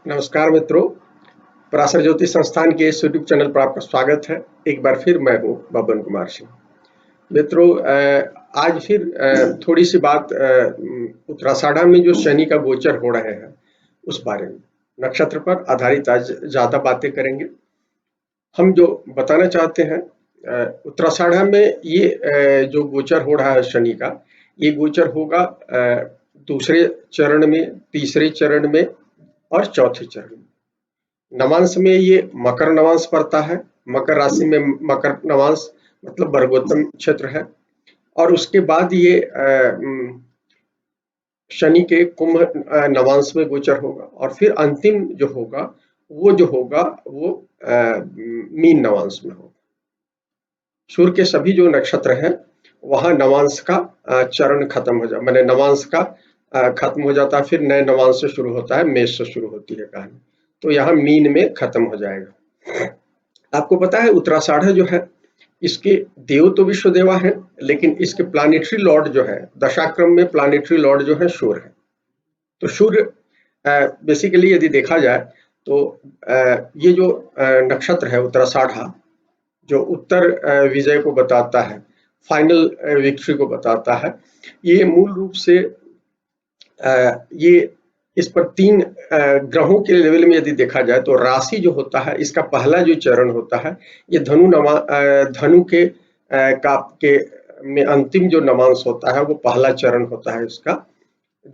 नमस्कार मित्रों, पराशर ज्योति संस्थान के इस यूट्यूब चैनल पर आपका स्वागत है। एक बार फिर मैं हूँ बबन कुमार सिंह। मित्रों, आज फिर थोड़ी सी बात उत्तराषाढ़ा में जो शनि का गोचर हो रहे हैं उस बारे में, नक्षत्र पर आधारित आज ज्यादा बातें करेंगे। हम जो बताना चाहते हैं, उत्तराषाढ़ा में ये जो गोचर हो रहा है शनि का, ये गोचर होगा दूसरे चरण में, तीसरे चरण में और चौथे चरण में। नवांश में ये मकर नवांश पड़ता है। मकर राशि में मकर नवांश मतलब वर्गोत्तम क्षेत्र है। और उसके बाद ये शनि के कुंभ नवांश में गोचर होगा और फिर अंतिम जो होगा वो मीन नवांश में होगा। सूर्य के सभी जो नक्षत्र हैं वहां नवांश का चरण खत्म हो जाता, मैंने नवांश का खत्म हो जाता है, फिर नए नवांश से शुरू होता है, मेष से शुरू होती है कहानी। तो यहाँ मीन में खत्म हो जाएगा। आपको पता है उत्तराषाढ़ा जो है, इसके देव तो विश्वदेवा है, लेकिन इसके प्लानिटरी लॉर्ड जो है, दशाक्रम में प्लानिटरी लॉर्ड जो है सूर्य है। तो सूर्य बेसिकली यदि देखा जाए तो ये जो नक्षत्र है उत्तराषाढ़ा, जो उत्तर विजय को बताता है, फाइनल विक्ट्री को बताता है, ये मूल रूप से ये इस पर तीन ग्रहों के लेवल में यदि देखा जाए तो राशि जो होता है, इसका पहला जो चरण होता है, ये धनु के में अंतिम जो नवांश होता है वो पहला चरण होता है इसका,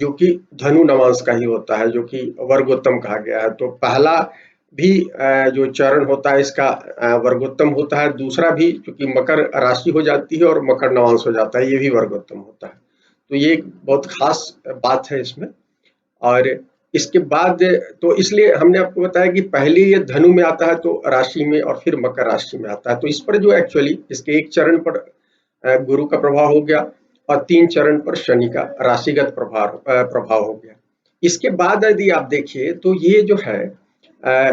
जो कि धनु नवांश का ही होता है, जो कि वर्गोत्तम कहा गया है। तो पहला भी जो चरण होता है इसका वर्गोत्तम होता है, दूसरा भी क्योंकि मकर राशि हो जाती है और मकर नवांश हो जाता है, ये भी वर्गोत्तम होता है। तो ये एक बहुत खास बात है इसमें। और इसके बाद तो इसलिए हमने आपको बताया कि पहले ये धनु में आता है तो राशि में, और फिर मकर राशि में आता है। तो इस पर जो एक्चुअली इसके एक चरण पर गुरु का प्रभाव हो गया और तीन चरण पर शनि का राशिगत प्रभाव हो गया। इसके बाद यदि आप देखिए तो ये जो है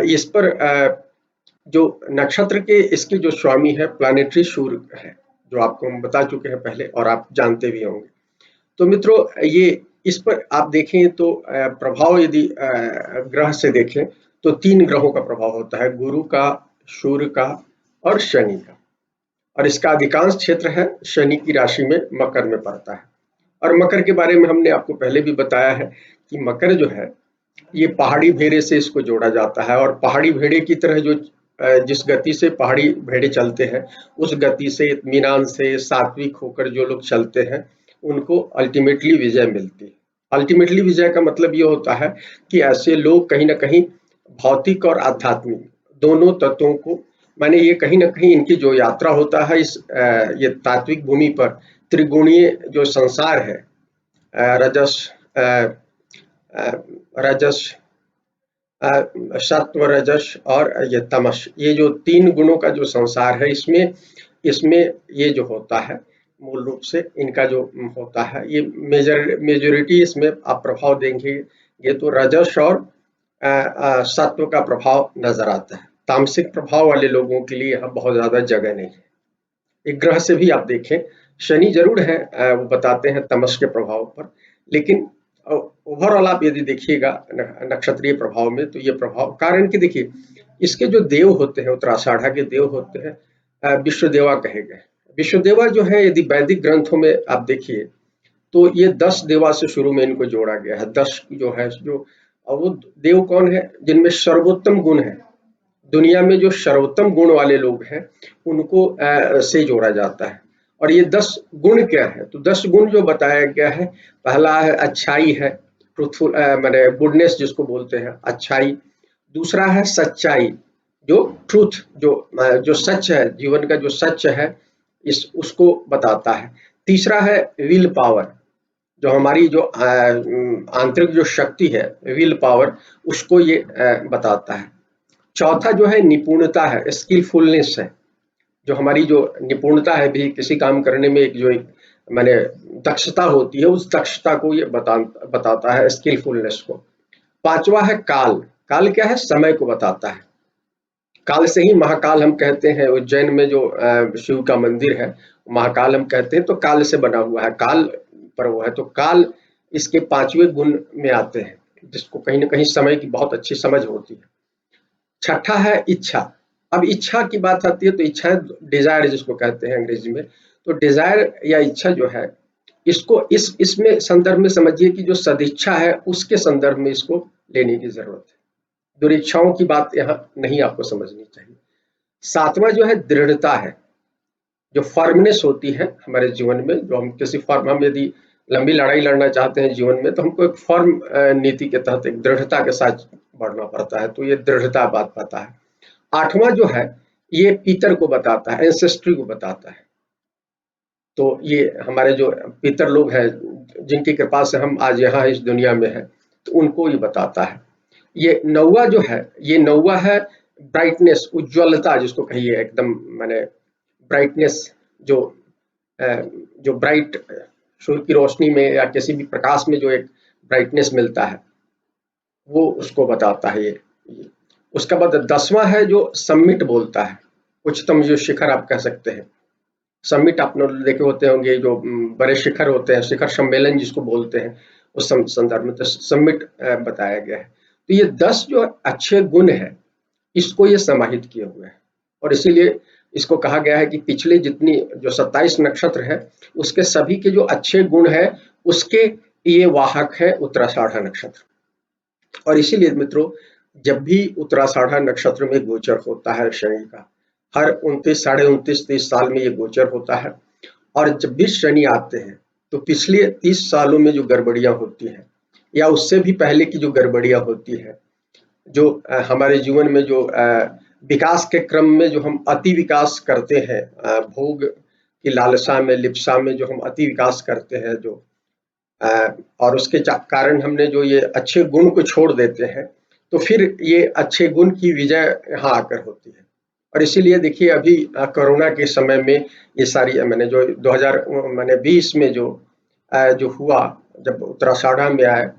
इस पर जो नक्षत्र के इसके जो स्वामी है प्लानिटरी सूर्य है, जो आपको हम बता चुके हैं पहले और आप जानते भी होंगे। तो मित्रों, ये इस पर आप देखें तो प्रभाव यदि ग्रह से देखें तो तीन ग्रहों का प्रभाव होता है, गुरु का, सूर्य का और शनि का। और इसका अधिकांश क्षेत्र है शनि की राशि में, मकर में पड़ता है। और मकर के बारे में हमने आपको पहले भी बताया है कि मकर जो है ये पहाड़ी भेड़े से इसको जोड़ा जाता है। और पहाड़ी भेड़े की तरह जो जिस गति से पहाड़ी भेड़े चलते हैं, उस गति से, इत्मीनान से, सात्विक होकर जो लोग चलते हैं उनको अल्टीमेटली विजय मिलती है। अल्टीमेटली विजय का मतलब ये होता है कि ऐसे लोग कहीं ना कहीं भौतिक और आध्यात्मिक दोनों तत्वों को, माने ये कहीं ना कहीं इनकी जो यात्रा होता है इस ये तात्विक भूमि पर, त्रिगुणीय जो संसार है, रजस रजस सत्व, रजस और ये तमस, ये जो तीन गुणों का जो संसार है, इसमें इसमें ये जो होता है मूल रूप से इनका जो होता है, ये मेजोरिटी इसमें आप प्रभाव देंगे तो रजस और सत्व का प्रभाव नजर आता है। तामसिक प्रभाव वाले लोगों के लिए यहाँ बहुत ज्यादा जगह नहीं है। एक ग्रह से भी आप देखें, शनि जरूर है, वो बताते हैं तमस के प्रभाव पर, लेकिन ओवरऑल आप यदि देखिएगा नक्षत्रीय प्रभाव में तो ये प्रभाव कारण कि देखिए इसके जो देव होते हैं, उत्तराषाढ़ा के देव होते हैं विश्वदेवा कहे गए। विश्वदेवा जो है यदि वैदिक ग्रंथों में आप देखिए तो ये 10 देवा से शुरू में इनको जोड़ा गया है। 10 जो है जो, और वो देव कौन है जिनमें सर्वोत्तम गुण है, दुनिया में जो सर्वोत्तम गुण वाले लोग हैं उनको से जोड़ा जाता है। और ये 10 गुण क्या है, तो 10 गुण जो बताया गया है, पहला है अच्छाई है, ट्रूथफुल माने गुडनेस जिसको बोलते हैं, अच्छाई। दूसरा है सच्चाई, जो ट्रूथ, जो सच है, जीवन का जो सच है इस उसको बताता है। तीसरा है विल पावर, जो हमारी जो आंतरिक जो शक्ति है, विल पावर, उसको ये बताता है। चौथा जो है निपुणता है, स्किलफुलनेस है, जो हमारी जो निपुणता है भी किसी काम करने में, एक जो एक माने दक्षता होती है, उस दक्षता को ये बताता है, स्किलफुलनेस को। पांचवा है काल। काल क्या है, समय को बताता है। काल से ही महाकाल हम कहते हैं, उज्जैन में जो शिव का मंदिर है महाकाल हम कहते हैं, तो काल से बना हुआ है, काल पर वो है। तो काल इसके पांचवें गुण में आते हैं, जिसको कहीं ना कहीं समय की बहुत अच्छी समझ होती है। छठा है इच्छा। अब इच्छा की बात आती है तो इच्छा है डिजायर जिसको कहते हैं अंग्रेजी में। तो डिजायर या इच्छा जो है, इसको इसमें संदर्भ में समझिए कि जो सदिच्छा है उसके संदर्भ में इसको लेने की जरूरत है। दुरीक्षाओं की बात यहाँ नहीं आपको समझनी चाहिए। सातवां जो है दृढ़ता है, जो फर्मनेस होती है हमारे जीवन में, जो हम किसी फर्म, हम यदि लंबी लड़ाई लड़ना चाहते हैं जीवन में तो हमको एक फर्म नीति के तहत एक दृढ़ता के साथ बढ़ना पड़ता है, तो ये दृढ़ता बात पाता है। आठवां जो है ये पितर को बताता है, एंसेस्ट्री को बताता है। तो ये हमारे जो पितर लोग हैं जिनकी कृपा से हम आज यहाँ इस दुनिया में हैं, तो उनको ये बताता है। ये नौवा जो है, ये नौवा है ब्राइटनेस, उज्ज्वलता जिसको कहिए, एकदम माने ब्राइटनेस, जो अ, जो ब्राइट सूर्य की रोशनी में या किसी भी प्रकाश में जो एक ब्राइटनेस मिलता है वो उसको बताता है ये। उसके बाद 10वां है जो समिट बोलता है, उच्चतम जो शिखर आप कह सकते हैं। समिट आप लोग देखे होते होंगे, जो बड़े शिखर होते हैं, शिखर सम्मेलन जिसको बोलते हैं, उस संदर्भ में तो समिट बताया गया है। तो ये 10 जो अच्छे गुण है इसको ये समाहित किए हुए हैं, और इसीलिए इसको कहा गया है कि पिछले जितनी जो 27 नक्षत्र है उसके सभी के जो अच्छे गुण है उसके ये वाहक है उत्तराषाढ़ा नक्षत्र। और इसीलिए मित्रों, जब भी उत्तराषाढ़ा नक्षत्र में गोचर होता है शनि का, हर 29 साढ़े 29 30 साल में ये गोचर होता है, और जब भी शनि आते हैं तो पिछले 30 सालों में जो गड़बड़ियां होती हैं या उससे भी पहले की जो गड़बड़ियां होती है, जो हमारे जीवन में जो विकास के क्रम में जो हम अति विकास करते हैं, भोग की लालसा में, लिप्सा में जो हम अति विकास करते हैं, जो और उसके कारण हमने जो ये अच्छे गुण को छोड़ देते हैं, तो फिर ये अच्छे गुण की विजय यहाँ आकर होती है। और इसीलिए देखिए अभी कोरोना के समय में ये सारी मैंने जो 2020 में जो हुआ, जब उत्तराषाढ़ा में आए,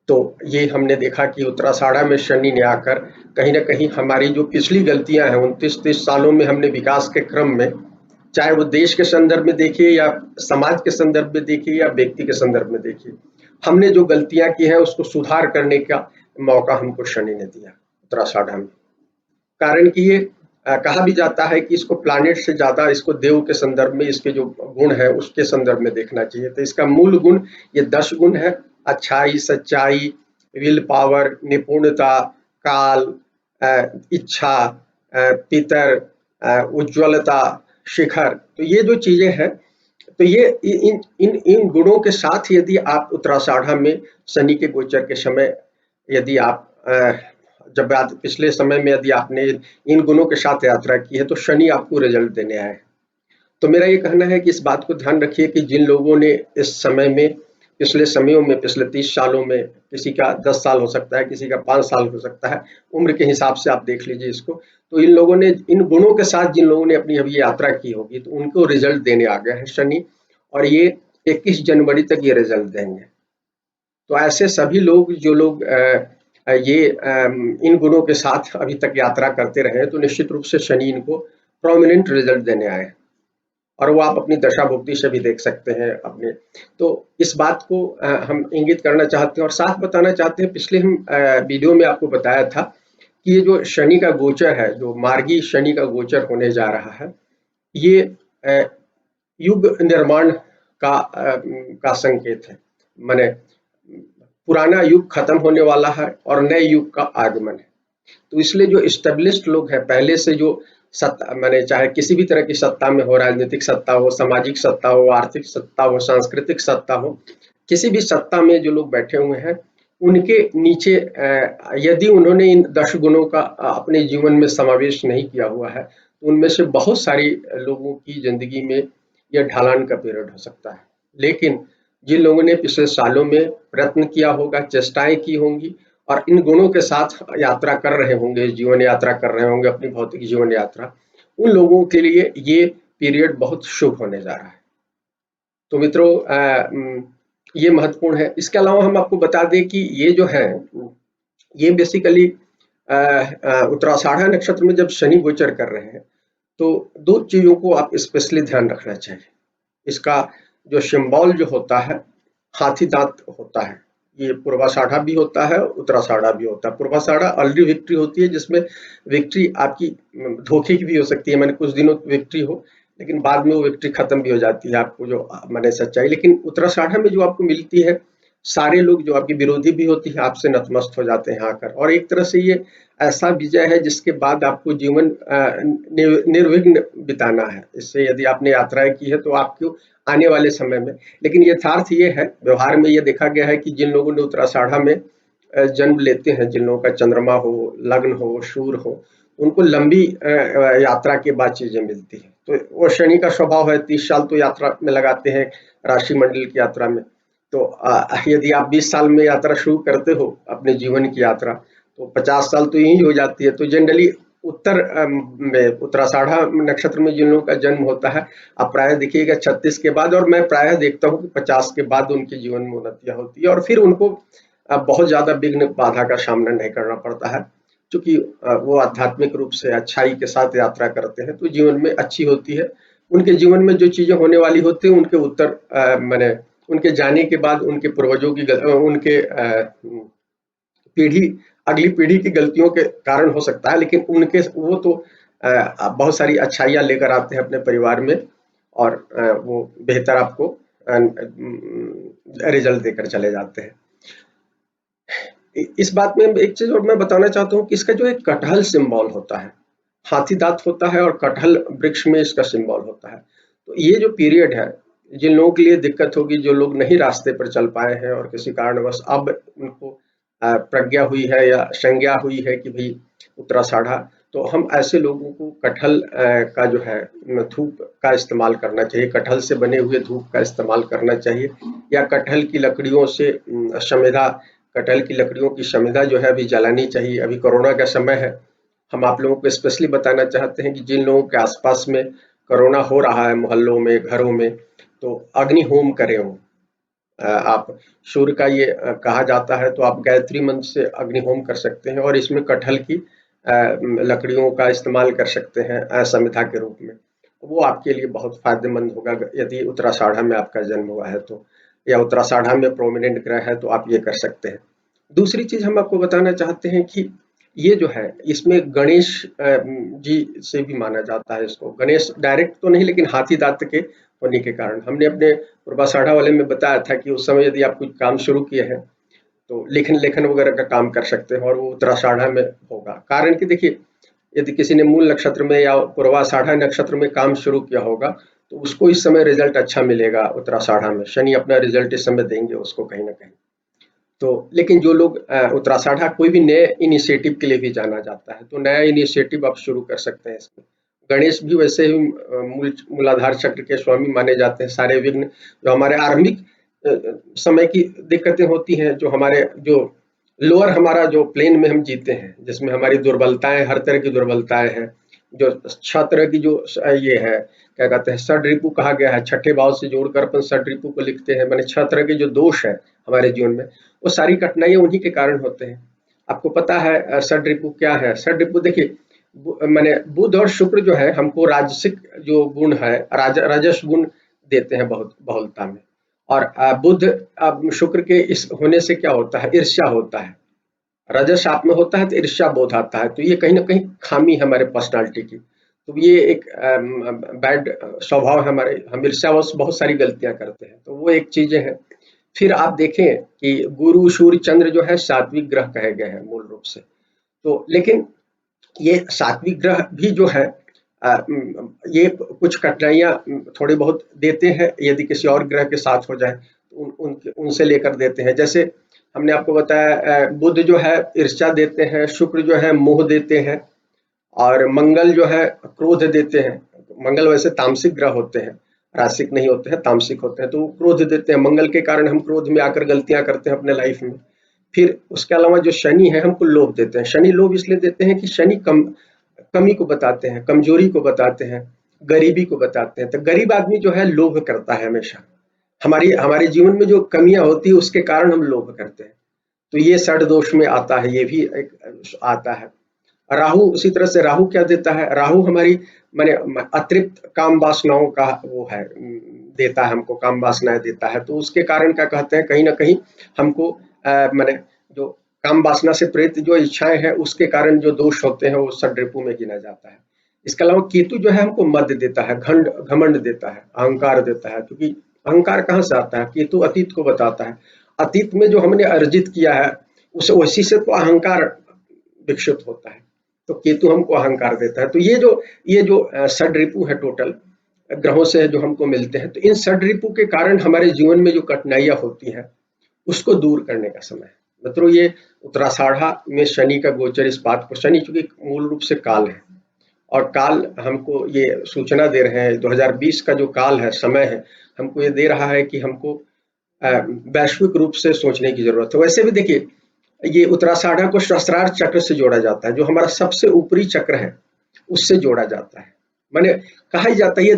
तो ये हमने देखा कि उत्तराषाढ़ा में शनि ने आकर कहीं ना कहीं हमारी जो पिछली गलतियां हैं 29-30 सालों में हमने विकास के क्रम में, चाहे वो देश के संदर्भ में देखिए या समाज के संदर्भ में देखिए या व्यक्ति के संदर्भ में देखिए, हमने जो गलतियां की है उसको सुधार करने का मौका हमको शनि ने दिया उत्तराषाढ़ा में। कारण कि ये कहा भी जाता है कि इसको प्लानिट से ज्यादा इसको देव के संदर्भ में, इसके जो गुण है उसके संदर्भ में देखना चाहिए। तो इसका मूल गुण ये 10 गुण है: अच्छाई, सच्चाई, विल पावर, निपुणता, काल, इच्छा, पितर, उज्ज्वलता, शिखर। तो ये जो चीजें हैं, तो ये इन इन इन गुणों के साथ यदि आप उत्तराषाढ़ा में शनि के गोचर के समय यदि आप जब पिछले समय में यदि आपने इन गुणों के साथ यात्रा की है तो शनि आपको रिजल्ट देने आए। तो मेरा ये कहना है कि इस बात को ध्यान रखिए कि जिन लोगों ने इस समय में, पिछले समयों में, पिछले 30 सालों में, किसी का 10 साल हो सकता है, किसी का 5 साल हो सकता है, उम्र के हिसाब से आप देख लीजिए इसको, तो इन लोगों ने इन गुणों के साथ जिन लोगों ने अपनी अभी यात्रा की होगी तो उनको रिजल्ट देने आ गया है शनि, और ये 21 जनवरी तक ये रिजल्ट देंगे। तो ऐसे सभी लोग जो लोग इन गुणों के साथ अभी तक यात्रा करते रहे तो निश्चित रूप से शनि इनको प्रोमिनेंट रिजल्ट देने आए, और वो आप अपनी दशा भुक्ति से भी देख सकते हैं अपने। तो इस बात को हम इंगित करना चाहते हैं और साथ बताना चाहते हैं। पिछले हम वीडियो में आपको बताया था कि ये जो शनि का गोचर है, जो मार्गी शनि का गोचर होने जा रहा है, ये युग निर्माण का संकेत है। माने पुराना युग खत्म होने वाला है और नए युग का आगमन है। तो इसलिए जो एस्टेब्लिश्ड लोग हैं, पहले से जो सत्ता, माने चाहे किसी भी तरह की सत्ता में हो, राजनीतिक सत्ता हो, सामाजिक सत्ता हो, आर्थिक सत्ता हो, सांस्कृतिक सत्ता हो, किसी भी सत्ता में जो लोग बैठे हुए हैं, उनके नीचे यदि उन्होंने इन 10 गुणों का अपने जीवन में समावेश नहीं किया हुआ है तो उनमें से बहुत सारी लोगों की जिंदगी में यह ढलान का पीरियड हो सकता है। लेकिन जिन लोगों ने पिछले सालों में प्रयत्न किया होगा, चेष्टाएं की होंगी और इन गुणों के साथ यात्रा कर रहे होंगे, जीवन यात्रा कर रहे होंगे, अपनी भौतिक जीवन यात्रा, उन लोगों के लिए ये पीरियड बहुत शुभ होने जा रहा है। तो मित्रों, ये महत्वपूर्ण है। इसके अलावा हम आपको बता दें कि ये जो है, ये बेसिकली उत्तराषाढ़ा नक्षत्र में जब शनि गोचर कर रहे हैं तो 2 चीजों को आप स्पेशली ध्यान रखना चाहिए। इसका जो सिंबल जो होता है, हाथी दांत होता है, ये पूर्वाषाढ़ा भी होता है, उत्तराषाढ़ा भी होता है। पूर्वाषाढ़ा अर्ली विक्ट्री होती है, जिसमें विक्ट्री आपकी धोखे की भी हो सकती है, मैंने कुछ दिनों विक्ट्री हो, लेकिन बाद में वो विक्ट्री खत्म भी हो जाती है, आपको जो मैंने सच्चाई। लेकिन उत्तराषाढ़ा में जो आपको मिलती है, सारे लोग जो आपकी विरोधी भी होती है, आपसे नतमस्त हो जाते हैं आकर। और एक तरह से ये ऐसा विजय है जिसके बाद आपको जीवन निर्विघ्न बिताना है। इससे यदि आपने यात्राएं की है तो आपको आने वाले समय में, लेकिन यथार्थ ये है, व्यवहार में ये देखा गया है कि जिन लोगों ने उत्तराषाढ़ा में जन्म लेते हैं, जिन लोगों का चंद्रमा हो, लग्न हो, शूर हो, उनको लंबी यात्रा के बाद चीजें मिलती हैं। तो वो शनि का स्वभाव है, 30 साल तो यात्रा में लगाते हैं, राशि मंडल की यात्रा में। तो यदि आप 20 साल में यात्रा शुरू करते हो अपने जीवन की यात्रा, तो 50 साल तो यही हो जाती है। तो जनरली उत्तर में उत्तराषाढ़ा नक्षत्र में जिन लोगों का जन्म होता है, आप प्रायः देखिएगा 36 के बाद, और मैं प्रायः देखता हूँ कि 50 के बाद उनके जीवन में उन्नतियाँ होती है, और फिर उनको बहुत ज्यादा विघ्न बाधा का सामना नहीं करना पड़ता है, क्योंकि वो आध्यात्मिक रूप से अच्छाई के साथ यात्रा करते हैं, तो जीवन में अच्छी होती है। उनके जीवन में जो चीजें होने वाली होती है, उनके उत्तर मैंने उनके जाने के बाद उनके पूर्वजों की उनके पीढ़ी अगली पीढ़ी की गलतियों के कारण हो सकता है, लेकिन उनके वो तो बहुत सारी अच्छाइयाँ लेकर आते हैं अपने परिवार में, और वो बेहतर आपको रिजल्ट देकर चले जाते हैं। इस बात में एक चीज और मैं बताना चाहता हूँ कि इसका जो एक कटहल सिंबल होता है, हाथी दांत होता है और कटहल वृक्ष में इसका सिंबल होता है। तो ये जो पीरियड है, जिन लोगों के लिए दिक्कत होगी, जो लोग नहीं रास्ते पर चल पाए हैं और किसी कारणवश अब उनको प्रज्ञा हुई है या संज्ञा हुई है कि भाई उत्तराषाढ़ा, तो हम ऐसे लोगों को कटहल का जो है धूप का इस्तेमाल करना चाहिए, कटहल से बने हुए धूप का इस्तेमाल करना चाहिए, या कटहल की लकड़ियों से समिधा कटहल की लकड़ियों की समिधा जो है अभी जलानी चाहिए। अभी कोरोना का समय है, हम आप लोगों को स्पेशली बताना चाहते हैं कि जिन लोगों के आसपास में कोरोना हो रहा है, मोहल्लों में, घरों में, तो अग्नि होम करें वो। आप सूर्य का ये कहा जाता है, तो आप गायत्री मंत्र से अग्नि होम कर सकते हैं, और इसमें कटहल की लकड़ियों का इस्तेमाल कर सकते हैं समिधा के रूप में। वो आपके लिए बहुत फायदेमंद होगा यदि उत्तराषाढ़ा में आपका जन्म हुआ है तो, या उत्तराषाढ़ा में प्रोमिनेंट ग्रह है तो आप ये कर सकते हैं। दूसरी चीज हम आपको बताना चाहते हैं कि ये जो है, इसमें गणेश जी से भी माना जाता है इसको। गणेश डायरेक्ट तो नहीं, लेकिन हाथी दांत के होने के कारण हमने अपने पूर्वाषाढ़ा वाले में बताया था कि उस समय यदि आप कुछ काम शुरू किए हैं, तो लेखन लेखन वगैरह का काम कर सकते हैं, और वो उत्तराषाढ़ा में होगा। कारण कि देखिए, यदि किसी ने मूल नक्षत्र में या पूर्वाषाढ़ा नक्षत्र में काम शुरू किया होगा, तो उसको इस समय रिजल्ट अच्छा मिलेगा उत्तराषाढ़ा में। शनि अपना रिजल्ट इस समय देंगे उसको कहीं ना कहीं। तो लेकिन जो लोग उत्तराषाढ़ा कोई भी नए इनिशिएटिव के लिए भी जाना जाता है, तो नया इनिशिएटिव आप शुरू कर सकते हैं इसमें। गणेश भी वैसे ही मूलाधार चक्र के स्वामी माने जाते हैं। सारे विघ्न जो हमारे आरंभिक समय की दिक्कतें होती हैं, जो हमारे जो लोअर हमारा जो प्लेन में हम जीते हैं, जिसमें हमारी दुर्बलताएं, हर तरह की दुर्बलताएं हैं, जो 6 तरह की जो ये है, क्या कहते हैं, षड्रिपु कहा गया है। छठे भाव से जोड़कर अपन षड्रिपु को लिखते हैं, मैंने 6 तरह के जो दोष है हमारे जीवन में, वो सारी कठिनाइयां उन्हीं के कारण होते हैं। आपको पता है षड्रिपु क्या है? षड्रिपु देखिए, मैंने बुध और शुक्र जो है हमको राजसिक जो गुण है, राजस गुण देते हैं बहुत बहुलता में। और बुध शुक्र के इस होने से क्या होता है? ईर्ष्या होता है। रजस आप में होता है तो ईर्ष्या बोध आता है, तो ये कहीं ना कहीं खामी है हमारे पर्सनालिटी की। तो ये एक बैड स्वभाव है हमारे, हम ईर्ष्यावश बहुत सारी गलतियां करते हैं, तो वो एक चीजें हैं। फिर आप देखें कि गुरु सूर्य चंद्र जो है सात्विक ग्रह कहे गए हैं मूल रूप से। तो लेकिन ये सात्विक ग्रह भी जो है ये कुछ कठिनाइयां थोड़ी बहुत देते हैं, यदि किसी और ग्रह के साथ हो जाए तो उनसे लेकर देते हैं। जैसे हमने आपको बताया, बुध जो है ईर्ष्या देते हैं, शुक्र जो है मोह देते हैं, और मंगल जो है क्रोध देते हैं। मंगल वैसे तामसिक ग्रह होते हैं, राशिक नहीं होते हैं, तामसिक होते हैं, तो वो क्रोध देते हैं। मंगल के कारण हम क्रोध में आकर गलतियां करते हैं अपने लाइफ में। फिर उसके अलावा जो शनि है हमको लोभ देते हैं। शनि लोभ इसलिए देते हैं कि शनि कमी को बताते हैं, कमजोरी को बताते हैं, गरीबी को बताते हैं। तो गरीब आदमी जो है लोभ करता है हमेशा। हमारी हमारे जीवन में जो कमियां होती है उसके कारण हम लोभ करते हैं, तो ये षड दोष में आता है, ये भी एक आता है। राहु उसी तरह से, राहु क्या देता है? राहु हमारी माने अतिरिक्त काम वासनाओं का वो है, देता है हमको, काम वासनाएं देता है। तो उसके कारण क्या कहते हैं, कहीं ना कहीं हमको माने जो काम वासना से प्रेरित जो इच्छाएं हैं उसके कारण जो दोष होते हैं वो षड्रिपु में गिना जाता है। इसके अलावा केतु जो है हमको मद देता है, घमंड देता है, अहंकार देता है, क्योंकि अहंकार कहाँ से आता है? केतु अतीत को बताता है। अतीत में जो हमने अर्जित किया है उसी से तो अहंकार विकसित होता है। तो केतु हमको अहंकार देता है। तो ये जो षड्रिपु है टोटल ग्रहों से जो हमको मिलते हैं, तो इन षड्रिपु के कारण हमारे जीवन में जो कठिनाइयां होती हैं उसको दूर करने का समय है। मित्रों, ये उत्तराषाढ़ा में शनि का गोचर इस बात को, शनि चूंकि मूल रूप से काल है और काल हमको ये सूचना दे रहे हैं, 2020 का जो काल है, समय है, हमको ये दे रहा है कि हमको वैश्विक रूप से सोचने की जरूरत है। वैसे भी देखिए, ये उत्तराषाढ़ा को सहस्रार चक्र से जोड़ा जाता है, जो हमारा सबसे ऊपरी चक्र है उससे जोड़ा जाता है। माने कहा ही जाता है ये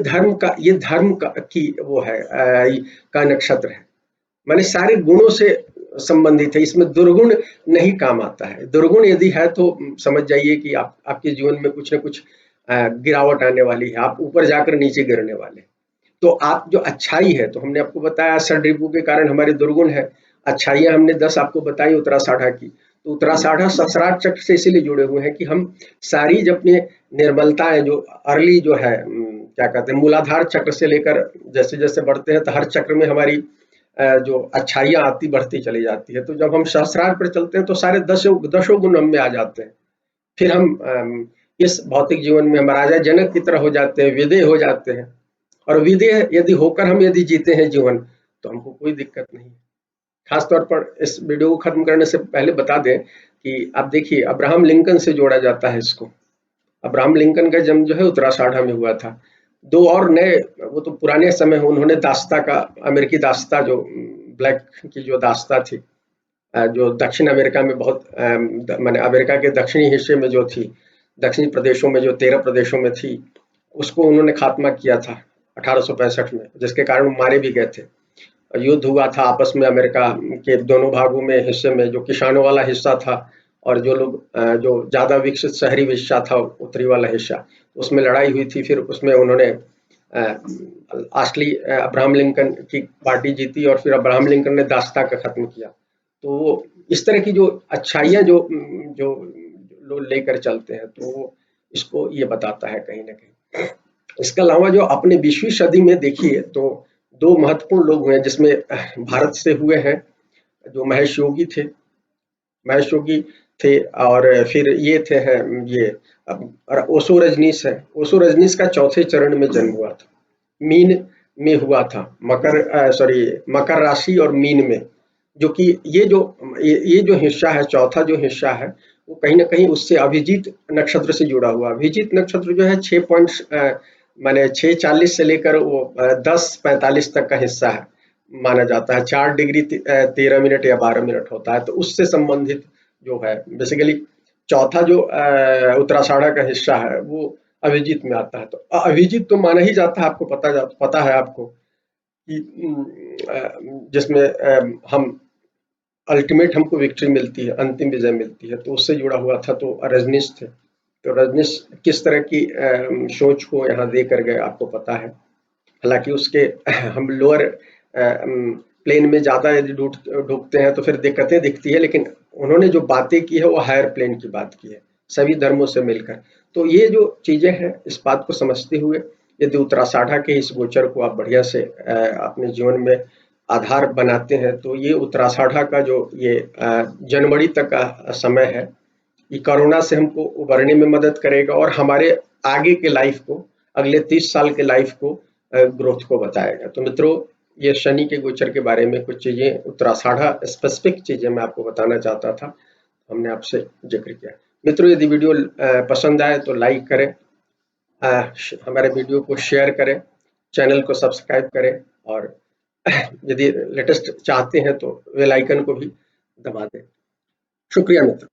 धर्म का की वो है का नक्षत्र है। माने सारे गुणों से संबंधित है, इसमें दुर्गुण नहीं काम आता है। दुर्गुण यदि है तो समझ जाइए कि आपके जीवन में कुछ न कुछ गिरावट आने वाली है, आप ऊपर जाकर नीचे गिरने वाले। तो आप जो अच्छाई है, तो हमने आपको बताया षड्रिपु के कारण हमारे दुर्गुण है, अच्छाइयां हमने 10 आपको बताई उत्तराषाढ़ा की। तो उत्तराषाढ़ा सहस्रार चक्र से इसीलिए जुड़े हुए हैं कि हम सारी जब अपने निर्मलता है, जो अर्ली जो है क्या कहते हैं, मूलाधार चक्र से लेकर जैसे जैसे बढ़ते हैं तो हर चक्र में हमारी जो अच्छाइयां आती बढ़ती चली जाती है। तो जब हम सहस्रार पर चलते हैं तो सारे दसों गुण हम में आ जाते हैं। फिर हम इस भौतिक जीवन में हम राजा जनक की तरह हो जाते हैं, विदेह हो जाते हैं। और विदेह यदि होकर हम यदि जीते हैं जीवन, तो हमको कोई दिक्कत नहीं। खास तौर पर इस वीडियो को खत्म करने से पहले बता दें कि आप देखिए, अब्राहम लिंकन से जोड़ा जाता है इसको। अब्राहम लिंकन का जन्म जो है उत्तराषाढ़ा में हुआ था। दो और नए, वो तो पुराने समय उन्होंने दास्ता का, अमेरिकी दास्ता जो ब्लैक की जो दास्ता थी, जो दक्षिण अमेरिका में बहुत माने अमेरिका के दक्षिणी हिस्से में जो थी, दक्षिणी प्रदेशों में जो 13 प्रदेशों में थी, उसको उन्होंने खात्मा किया था 1865 में, जिसके कारण वो मारे भी गए थे। युद्ध हुआ था आपस में अमेरिका के दोनों भागों में, हिस्से में जो किसानों वाला हिस्सा था और जो लोग जो ज्यादा विकसित शहरी हिस्सा था उत्तरी वाला हिस्सा, उसमें लड़ाई हुई थी। फिर उसमें उन्होंने असली अब्राहम लिंकन की पार्टी जीती और फिर अब्राहम लिंकन ने दास्ता का खत्म किया। तो वो इस तरह की जो अच्छाइयाँ जो लोग लेकर चलते हैं, तो वो इसको ये बताता है कहीं ना कहीं। इसके अलावा जो अपने 20वीं सदी में देखिए तो 2 महत्वपूर्ण लोग हुए, जिसमें भारत से हुए हैं जो महेश योगी थे, महेश योगी थे, और फिर ये थे हैं ये ओशो रजनीश है। ओशो रजनीश का चौथे चरण में जन्म हुआ था, मीन में हुआ था, मकर राशि और मीन में, जो कि ये जो हिस्सा है, चौथा जो हिस्सा है, वो कहीं ना कहीं उससे अभिजीत नक्षत्र से जुड़ा हुआ। अभिजीत नक्षत्र जो है 6:40 से लेकर वो 10:45 तक का हिस्सा है माना जाता है। 4 डिग्री 13 मिनट या 12 मिनट होता है। तो उससे संबंधित जो है बेसिकली चौथा जो उत्तराषाढ़ा का हिस्सा है वो अभिजीत में आता है। तो अभिजीत तो माना ही जाता है, आपको पता है आपको कि जिसमें हम अल्टीमेट हमको विक्ट्री मिलती है, अंतिम विजय मिलती है। तो उससे जुड़ा हुआ था, तो रजनीश थे। तो रजनीश किस तरह की सोच को यहाँ दे कर गए आपको पता है। हालांकि उसके हम लोअर प्लेन में ज्यादा यदि ढूंढते हैं तो फिर दिक्कतें दिखती है, लेकिन उन्होंने जो बातें की है वो हायर प्लेन की बात की है, सभी धर्मों से मिलकर। तो ये जो चीजें हैं, इस बात को समझते हुए यदि उत्तराषाढ़ा के इस गोचर को आप बढ़िया से अपने जीवन में आधार बनाते हैं, तो ये उत्तराषाढ़ा का जो ये जनवरी तक का समय है, ये कोरोना से हमको उबरने में मदद करेगा और हमारे आगे के लाइफ को, अगले 30 साल के लाइफ को ग्रोथ को बताएगा। तो मित्रों, ये शनि के गोचर के बारे में कुछ चीजें, उत्तराषाढ़ा स्पेसिफिक चीजें मैं आपको बताना चाहता था, हमने आपसे जिक्र किया। मित्रों, यदि वीडियो पसंद आए तो लाइक करें, हमारे वीडियो को शेयर करें, चैनल को सब्सक्राइब करें, और यदि लेटेस्ट चाहते हैं तो बेल आइकन को भी दबा दें। शुक्रिया मित्र।